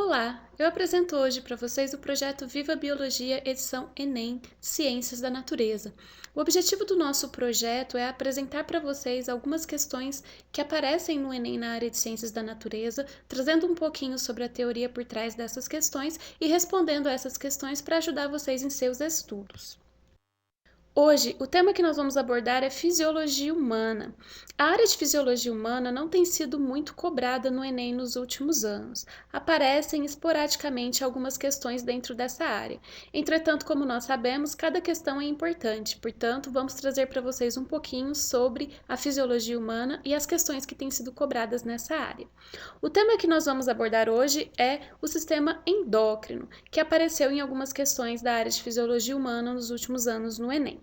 Olá, eu apresento hoje para vocês o projeto Viva Biologia, edição Enem, Ciências da Natureza. O objetivo do nosso projeto é apresentar para vocês algumas questões que aparecem no Enem na área de Ciências da Natureza, trazendo um pouquinho sobre a teoria por trás dessas questões e respondendo essas questões para ajudar vocês em seus estudos. Hoje, o tema que nós vamos abordar é fisiologia humana. A área de fisiologia humana não tem sido muito cobrada no Enem nos últimos anos. Aparecem esporadicamente algumas questões dentro dessa área. Entretanto, como nós sabemos, cada questão é importante, portanto, vamos trazer para vocês um pouquinho sobre a fisiologia humana e as questões que têm sido cobradas nessa área. O tema que nós vamos abordar hoje é o sistema endócrino, que apareceu em algumas questões da área de fisiologia humana nos últimos anos no Enem.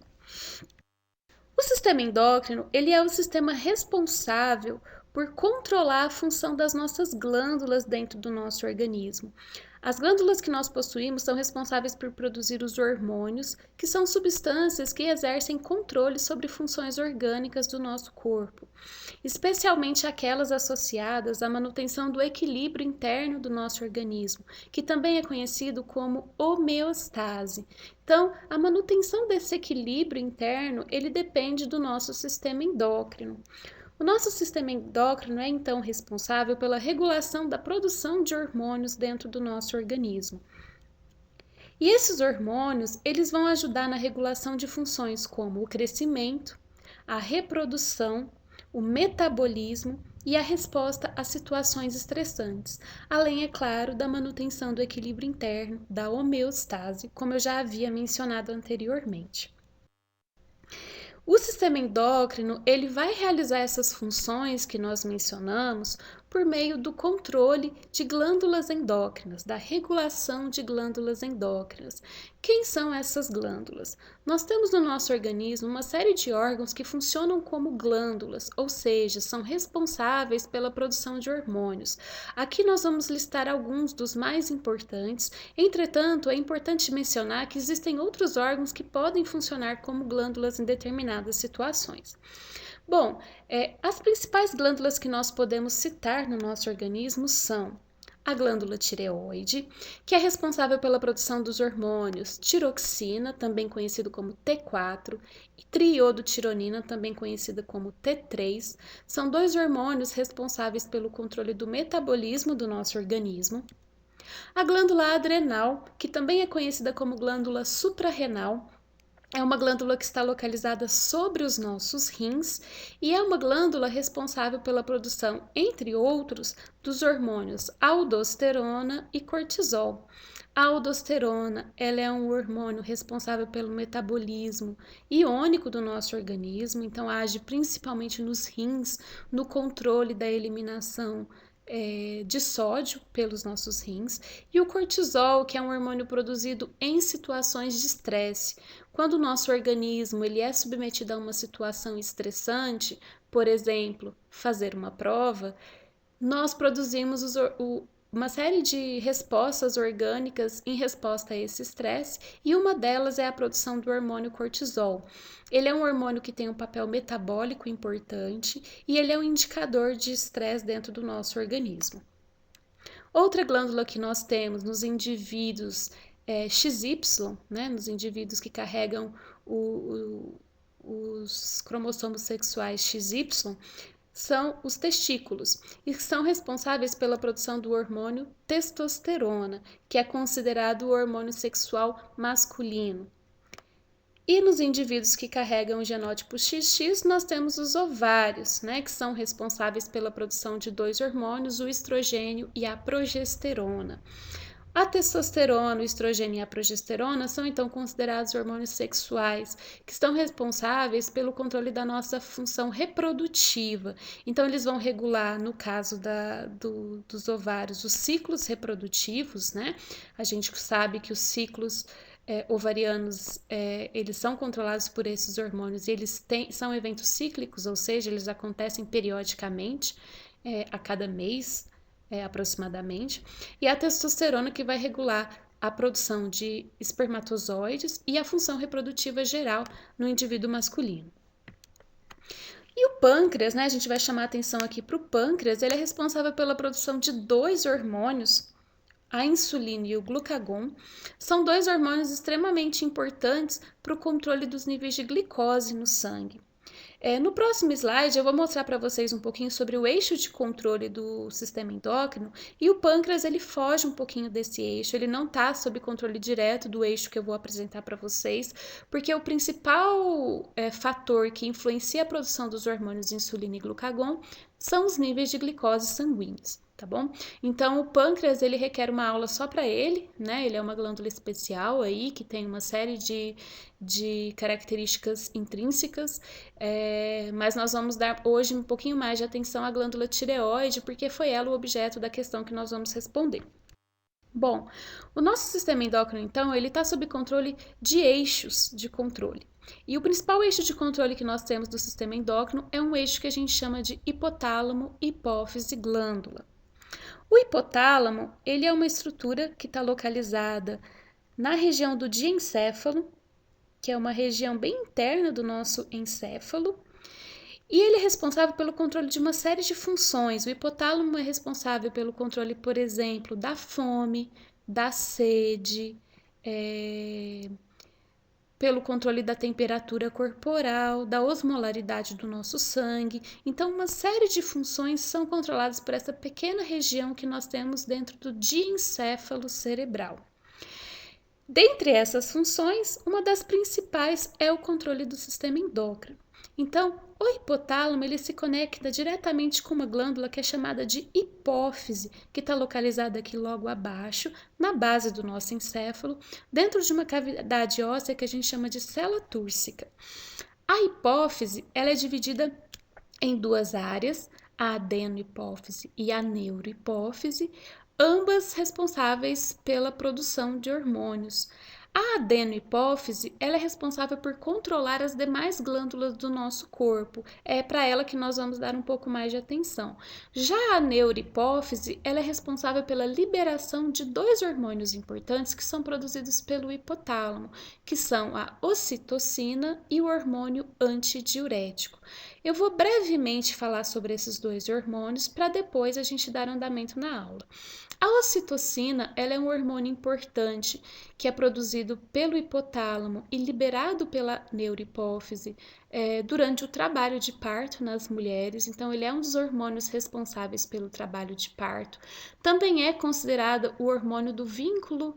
O sistema endócrino, ele é o sistema responsável por controlar a função das nossas glândulas dentro do nosso organismo. As glândulas que nós possuímos são responsáveis por produzir os hormônios, que são substâncias que exercem controle sobre funções orgânicas do nosso corpo, especialmente aquelas associadas à manutenção do equilíbrio interno do nosso organismo, que também é conhecido como homeostase. Então, a manutenção desse equilíbrio interno, ele depende do nosso sistema endócrino. O nosso sistema endócrino é então responsável pela regulação da produção de hormônios dentro do nosso organismo. E esses hormônios, eles vão ajudar na regulação de funções como o crescimento, a reprodução, o metabolismo e a resposta a situações estressantes, além, é claro, da manutenção do equilíbrio interno, da homeostase, como eu já havia mencionado anteriormente. O sistema endócrino, ele vai realizar essas funções que nós mencionamos por meio do controle de glândulas endócrinas, da regulação de glândulas endócrinas. Quem são essas glândulas? Nós temos no nosso organismo uma série de órgãos que funcionam como glândulas, ou seja, são responsáveis pela produção de hormônios. Aqui nós vamos listar alguns dos mais importantes, entretanto, é importante mencionar que existem outros órgãos que podem funcionar como glândulas em determinadas situações. Bom, as principais glândulas que nós podemos citar no nosso organismo são a glândula tireoide, que é responsável pela produção dos hormônios tiroxina, também conhecido como T4, e triodotironina, também conhecida como T3. São dois hormônios responsáveis pelo controle do metabolismo do nosso organismo. A glândula adrenal, que também é conhecida como glândula suprarrenal, é uma glândula que está localizada sobre os nossos rins e é uma glândula responsável pela produção, entre outros, dos hormônios aldosterona e cortisol. A aldosterona, ela é um hormônio responsável pelo metabolismo iônico do nosso organismo, então age principalmente nos rins, no controle da eliminação de sódio pelos nossos rins, e o cortisol, que é um hormônio produzido em situações de estresse. Quando o nosso organismo ele é submetido a uma situação estressante, por exemplo, fazer uma prova, nós produzimos uma série de respostas orgânicas em resposta a esse estresse, e uma delas é a produção do hormônio cortisol. Ele é um hormônio que tem um papel metabólico importante e ele é um indicador de estresse dentro do nosso organismo. Outra glândula que nós temos nos indivíduos XY, né, nos indivíduos que carregam os cromossomos sexuais XY, são os testículos e são responsáveis pela produção do hormônio testosterona, que é considerado o hormônio sexual masculino. E nos indivíduos que carregam o genótipo XX, nós temos os ovários, né, que são responsáveis pela produção de dois hormônios, o estrogênio e a progesterona. A testosterona, o estrogênio e a progesterona são então considerados hormônios sexuais, que estão responsáveis pelo controle da nossa função reprodutiva. Então, eles vão regular, no caso dos ovários, os ciclos reprodutivos, né? A gente sabe que os ciclos ovarianos, eles são controlados por esses hormônios e eles são eventos cíclicos, ou seja, eles acontecem periodicamente, a cada mês, aproximadamente, e a testosterona que vai regular a produção de espermatozoides e a função reprodutiva geral no indivíduo masculino. E o pâncreas, né, a gente vai chamar a atenção aqui para o pâncreas, ele é responsável pela produção de dois hormônios a insulina e o glucagon, são dois hormônios extremamente importantes para o controle dos níveis de glicose no sangue. No próximo slide, eu vou mostrar para vocês um pouquinho sobre o eixo de controle do sistema endócrino, e o pâncreas ele foge um pouquinho desse eixo, ele não está sob controle direto do eixo que eu vou apresentar para vocês, porque o principal fator que influencia a produção dos hormônios insulina e glucagon são os níveis de glicose sanguíneos. Tá bom? Então, o pâncreas, ele requer uma aula só para ele, né? Ele é uma glândula especial aí, que tem uma série de características intrínsecas, mas nós vamos dar hoje um pouquinho mais de atenção à glândula tireoide, porque foi ela o objeto da questão que nós vamos responder. Bom, o nosso sistema endócrino, então, ele está sob controle de eixos de controle. E o principal eixo de controle que nós temos do sistema endócrino é um eixo que a gente chama de hipotálamo, hipófise, glândula. O hipotálamo, ele é uma estrutura que está localizada na região do diencéfalo, que é uma região bem interna do nosso encéfalo, e ele é responsável pelo controle de uma série de funções. O hipotálamo é responsável pelo controle, por exemplo, da fome, da sede, pelo controle da temperatura corporal, da osmolaridade do nosso sangue. Então, uma série de funções são controladas por essa pequena região que nós temos dentro do diencéfalo cerebral. Dentre essas funções, uma das principais é o controle do sistema endócrino. Então, o hipotálamo ele se conecta diretamente com uma glândula que é chamada de hipófise, que está localizada aqui logo abaixo, na base do nosso encéfalo, dentro de uma cavidade óssea que a gente chama de célula túrcica. A hipófise ela é dividida em duas áreas, a adenohipófise e a neurohipófise, ambas responsáveis pela produção de hormônios. A adenohipófise ela é responsável por controlar as demais glândulas do nosso corpo. É para ela que nós vamos dar um pouco mais de atenção. Já a neurohipófise ela é responsável pela liberação de dois hormônios importantes que são produzidos pelo hipotálamo, que são a ocitocina e o hormônio antidiurético. Eu vou brevemente falar sobre esses dois hormônios para depois a gente dar andamento na aula. A ocitocina ela é um hormônio importante que é produzido pelo hipotálamo e liberado pela neurohipófise durante o trabalho de parto nas mulheres. Então, ele é um dos hormônios responsáveis pelo trabalho de parto. Também é considerado o hormônio do vínculo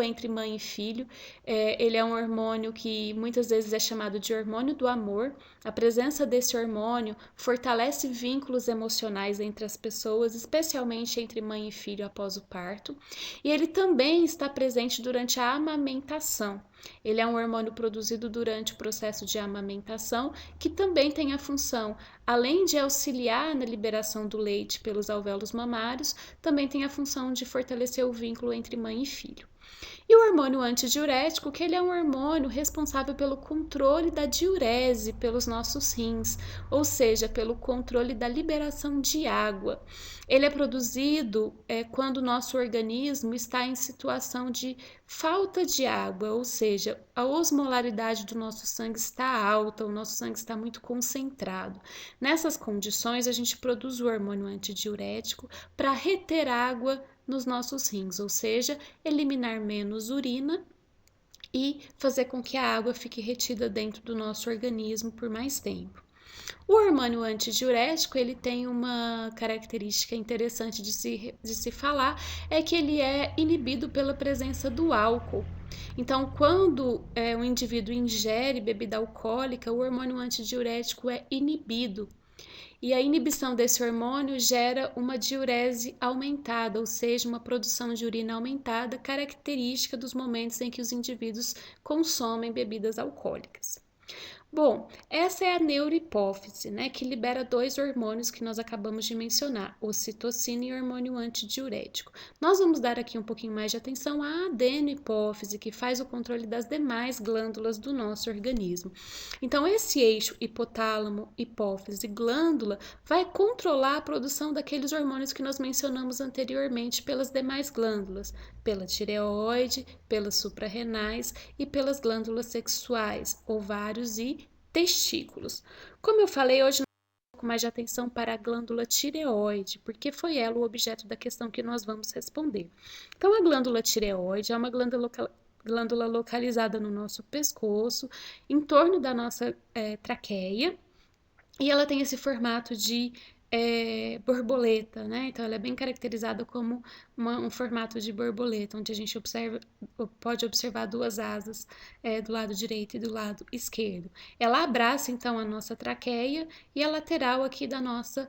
entre mãe e filho. Ele é um hormônio que muitas vezes é chamado de hormônio do amor. A presença desse hormônio fortalece vínculos emocionais entre as pessoas, especialmente entre mãe e filho após o parto. E ele também está presente durante a amamentação. Ele é um hormônio produzido durante o processo de amamentação, que também tem a função, além de auxiliar na liberação do leite pelos alvéolos mamários, também tem a função de fortalecer o vínculo entre mãe e filho. E o hormônio antidiurético, que ele é um hormônio responsável pelo controle da diurese pelos nossos rins, ou seja, pelo controle da liberação de água. Ele é produzido quando o nosso organismo está em situação de falta de água, ou seja, a osmolaridade do nosso sangue está alta, o nosso sangue está muito concentrado. Nessas condições, a gente produz o hormônio antidiurético para reter água nos nossos rins, ou seja, eliminar menos urina e fazer com que a água fique retida dentro do nosso organismo por mais tempo. O hormônio antidiurético ele tem uma característica interessante de se falar, é que ele é inibido pela presença do álcool. Então, quando um indivíduo ingere bebida alcoólica, o hormônio antidiurético é inibido. E a inibição desse hormônio gera uma diurese aumentada, ou seja, uma produção de urina aumentada, característica dos momentos em que os indivíduos consomem bebidas alcoólicas. Bom, essa é a neurohipófise, né, que libera dois hormônios que nós acabamos de mencionar, ocitocina e hormônio antidiurético. Nós vamos dar aqui um pouquinho mais de atenção à adenohipófise, que faz o controle das demais glândulas do nosso organismo. Então, esse eixo hipotálamo, hipófise, glândula, vai controlar a produção daqueles hormônios que nós mencionamos anteriormente pelas demais glândulas, pela tireoide, pelas suprarrenais e pelas glândulas sexuais, ovários e testículos. Como eu falei, hoje nós vamos pouco mais de atenção para a glândula tireoide, porque foi ela o objeto da questão que nós vamos responder. Então, a glândula tireoide é uma glândula localizada no nosso pescoço, em torno da nossa traqueia, e ela tem esse formato de borboleta, né? Então, ela é bem caracterizada como um formato de borboleta, onde a gente pode observar duas asas do lado direito e do lado esquerdo. Ela abraça, então, a nossa traqueia e a lateral aqui da nossa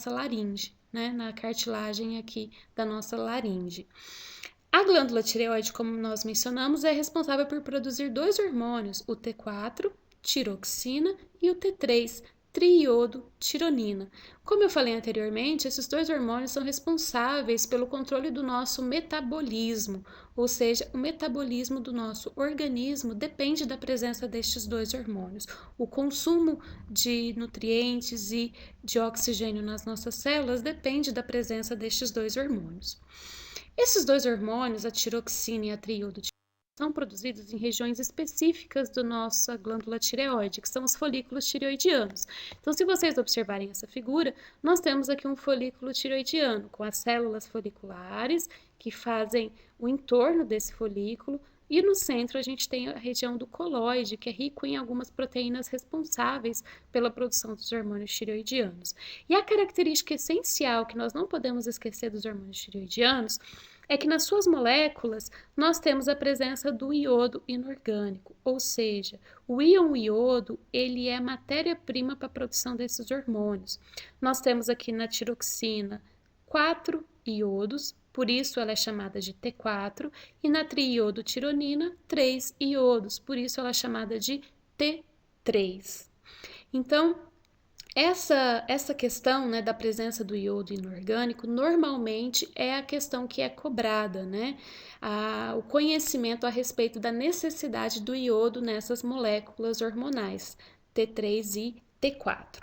laringe, né? Na cartilagem aqui da nossa laringe. A glândula tireoide, como nós mencionamos, é responsável por produzir dois hormônios, o T4, tiroxina, e o T3, triiodotironina. Como eu falei anteriormente, esses dois hormônios são responsáveis pelo controle do nosso metabolismo, ou seja, o metabolismo do nosso organismo depende da presença destes dois hormônios. O consumo de nutrientes e de oxigênio nas nossas células depende da presença destes dois hormônios. Esses dois hormônios, a tiroxina e a triiodotironina, são produzidos em regiões específicas da nossa glândula tireoide, que são os folículos tireoidianos. Então, se vocês observarem essa figura, nós temos aqui um folículo tireoidiano, com as células foliculares, que fazem o entorno desse folículo, e no centro a gente tem a região do coloide, que é rico em algumas proteínas responsáveis pela produção dos hormônios tireoidianos. E a característica essencial que nós não podemos esquecer dos hormônios tireoidianos é que nas suas moléculas nós temos a presença do iodo inorgânico, ou seja, o íon iodo ele é matéria-prima para a produção desses hormônios. Nós temos aqui na tiroxina 4 iodos, por isso ela é chamada de T4, e na triiodotironina 3 iodos, por isso ela é chamada de T3. Então, essa questão, né, da presença do iodo inorgânico normalmente é a questão que é cobrada, né? O conhecimento a respeito da necessidade do iodo nessas moléculas hormonais T3 e T4.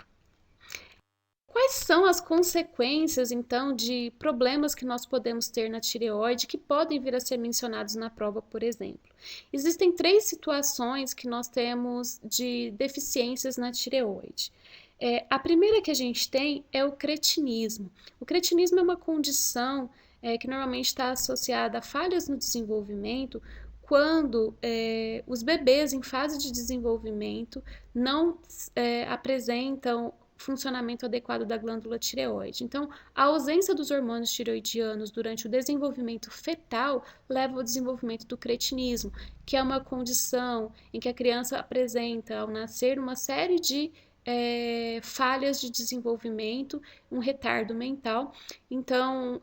Quais são as consequências, então, de problemas que nós podemos ter na tireoide que podem vir a ser mencionados na prova, por exemplo? Existem 3 situações que nós temos de deficiências na tireoide. A primeira que a gente tem é o cretinismo. O cretinismo é uma condição que normalmente está associada a falhas no desenvolvimento quando os bebês em fase de desenvolvimento não apresentam funcionamento adequado da glândula tireoide. Então, a ausência dos hormônios tireoidianos durante o desenvolvimento fetal leva ao desenvolvimento do cretinismo, que é uma condição em que a criança apresenta, ao nascer, uma série de falhas de desenvolvimento, um retardo mental. Então,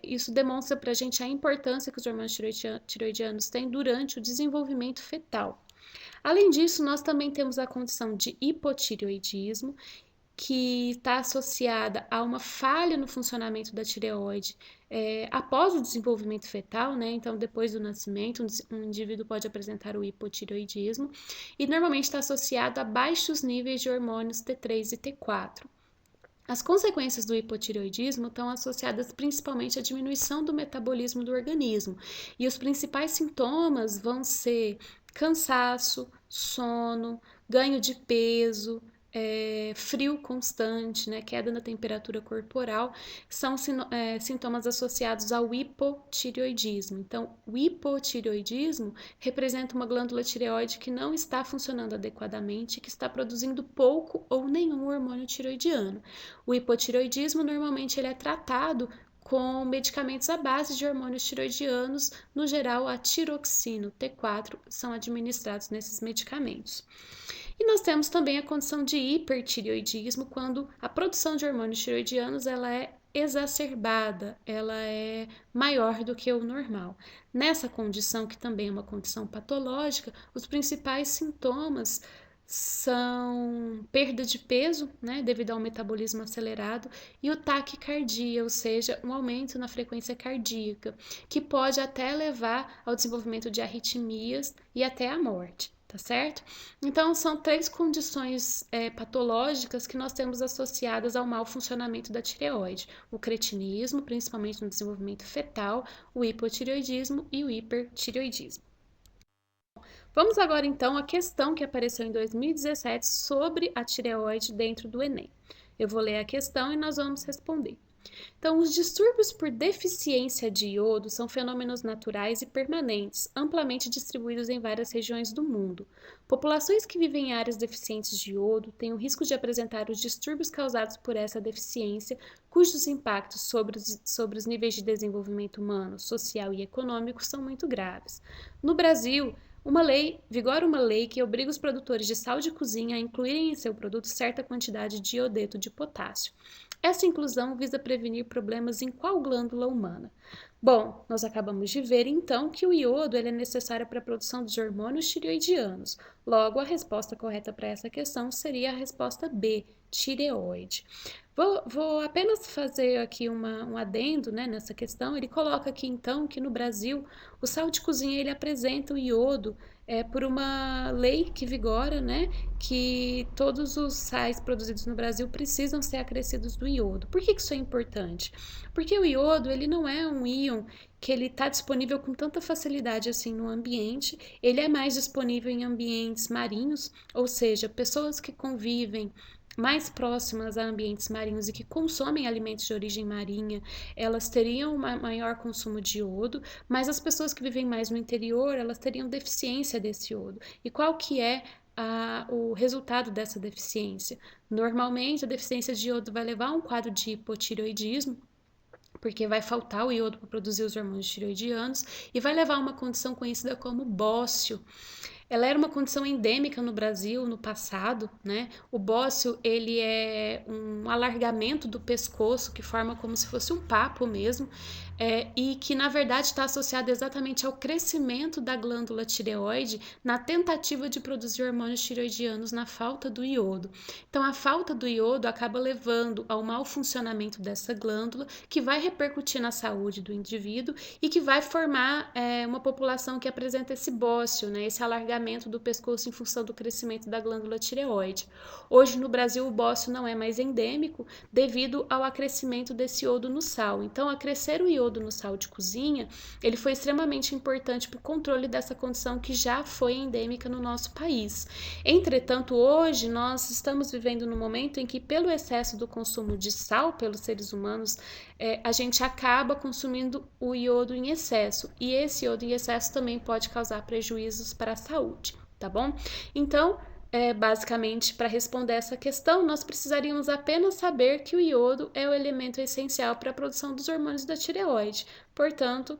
isso demonstra para a gente a importância que os hormônios tireoidianos têm durante o desenvolvimento fetal. Além disso, nós também temos a condição de hipotireoidismo, que está associada a uma falha no funcionamento da tireoide após o desenvolvimento fetal, né? Então, depois do nascimento, um indivíduo pode apresentar o hipotireoidismo e normalmente está associado a baixos níveis de hormônios T3 e T4. As consequências do hipotireoidismo estão associadas principalmente à diminuição do metabolismo do organismo, e os principais sintomas vão ser cansaço, sono, ganho de peso, frio constante, né, queda na temperatura corporal, são sintomas associados ao hipotireoidismo. Então, o hipotireoidismo representa uma glândula tireoide que não está funcionando adequadamente, que está produzindo pouco ou nenhum hormônio tireoidiano. O hipotireoidismo normalmente ele é tratado com medicamentos à base de hormônios tireoidianos, no geral a tiroxina, o T4, são administrados nesses medicamentos. E nós temos também a condição de hipertireoidismo, quando a produção de hormônios tireoidianos ela é exacerbada, ela é maior do que o normal. Nessa condição, que também é uma condição patológica, os principais sintomas são perda de peso, né, devido ao metabolismo acelerado, e o taquicardia, ou seja, um aumento na frequência cardíaca, que pode até levar ao desenvolvimento de arritmias e até à morte. Tá certo? Então, são 3 condições patológicas que nós temos associadas ao mau funcionamento da tireoide: o cretinismo, principalmente no desenvolvimento fetal, o hipotireoidismo e o hipertireoidismo. Vamos agora então à questão que apareceu em 2017 sobre a tireoide dentro do Enem. Eu vou ler a questão e nós vamos responder. Então, os distúrbios por deficiência de iodo são fenômenos naturais e permanentes, amplamente distribuídos em várias regiões do mundo. Populações que vivem em áreas deficientes de iodo têm o risco de apresentar os distúrbios causados por essa deficiência, cujos impactos sobre os níveis de desenvolvimento humano, social e econômico são muito graves. No Brasil, vigora uma lei que obriga os produtores de sal de cozinha a incluírem em seu produto certa quantidade de iodeto de potássio. Essa inclusão visa prevenir problemas em qual glândula humana? Bom, nós acabamos de ver então que o iodo ele é necessário para a produção dos hormônios tireoidianos. Logo, a resposta correta para essa questão seria a resposta B, tireoide. Vou apenas fazer aqui um adendo, né, nessa questão. Ele coloca aqui então que no Brasil o sal de cozinha ele apresenta o iodo por uma lei que vigora, né, que todos os sais produzidos no Brasil precisam ser acrescidos do iodo. Por que isso é importante? Porque o iodo ele não é um íon que ele está disponível com tanta facilidade assim no ambiente, ele é mais disponível em ambientes marinhos, ou seja, pessoas que convivem mais próximas a ambientes marinhos e que consomem alimentos de origem marinha, elas teriam um maior consumo de iodo, mas as pessoas que vivem mais no interior, elas teriam deficiência desse iodo. E qual que é o resultado dessa deficiência? Normalmente, a deficiência de iodo vai levar a um quadro de hipotireoidismo, porque vai faltar o iodo para produzir os hormônios tireoidianos, e vai levar a uma condição conhecida como bócio. Ela era uma condição endêmica no Brasil no passado, né? O bócio, ele é um alargamento do pescoço que forma como se fosse um papo mesmo, e que na verdade está associado exatamente ao crescimento da glândula tireoide na tentativa de produzir hormônios tireoidianos na falta do iodo. Então, a falta do iodo acaba levando ao mau funcionamento dessa glândula, que vai repercutir na saúde do indivíduo e que vai formar uma população que apresenta esse bócio, né? Esse alargamento do pescoço em função do crescimento da glândula tireoide. Hoje no Brasil o bócio não é mais endêmico devido ao acrescimento desse iodo no sal. Então, acrescer o iodo no sal de cozinha, ele foi extremamente importante para o controle dessa condição que já foi endêmica no nosso país. Entretanto, hoje nós estamos vivendo num momento em que, pelo excesso do consumo de sal pelos seres humanos, a gente acaba consumindo o iodo em excesso, e esse iodo em excesso também pode causar prejuízos para a saúde, tá bom? Então, basicamente, para responder essa questão, nós precisaríamos apenas saber que o iodo é o elemento essencial para a produção dos hormônios da tireoide. Portanto,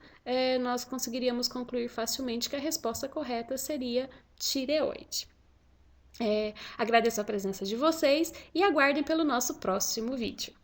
nós conseguiríamos concluir facilmente que a resposta correta seria tireoide. Agradeço a presença de vocês e aguardem pelo nosso próximo vídeo.